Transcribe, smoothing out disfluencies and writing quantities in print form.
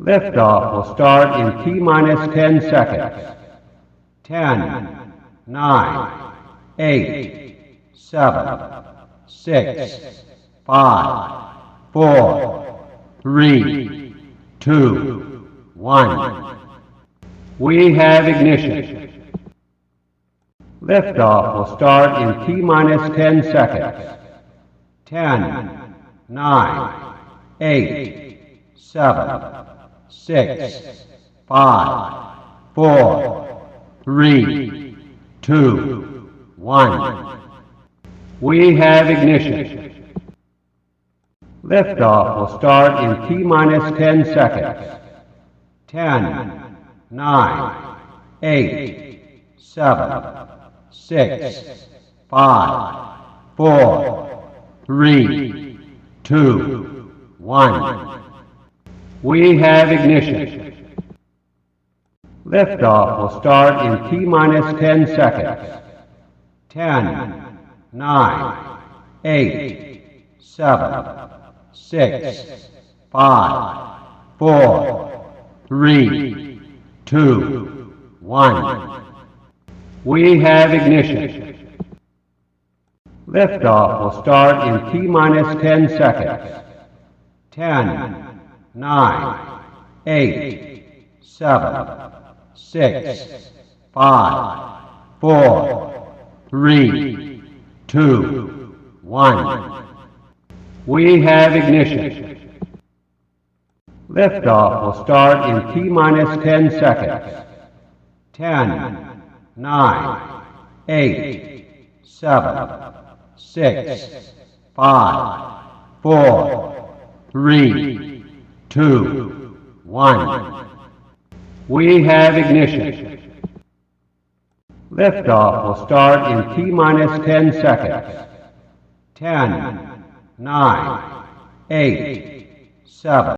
Liftoff will start in T-minus 10 seconds. 10, 9, 8, 7, 6, 5, 4, 3, 2, 1. We have ignition. Liftoff will start in T-minus 10 seconds. 10, 9, 8, 7, 6, 5, 4, 3, 2, 1. We have ignition. Liftoff will start in T-minus 10 seconds. 10, 9, 8, 7, 6, 5, 4, 3, 2, 1. We have ignition. Liftoff will start in T-minus 10 seconds. 10, 9, 8, 7, 6, 5, 4, 3, 2, 1. We have ignition. Liftoff will start in T-minus 10 seconds. 10, 9, 8, 7, 6, 5, 4, 3, 2, 1. We have ignition. Liftoff will start in T-minus 10 seconds. 10, 9, 8, 7, 6, 5, 4, 3, 2, 1. We have ignition. Liftoff will start in T-minus 10 seconds. 10, 9, 8, 7,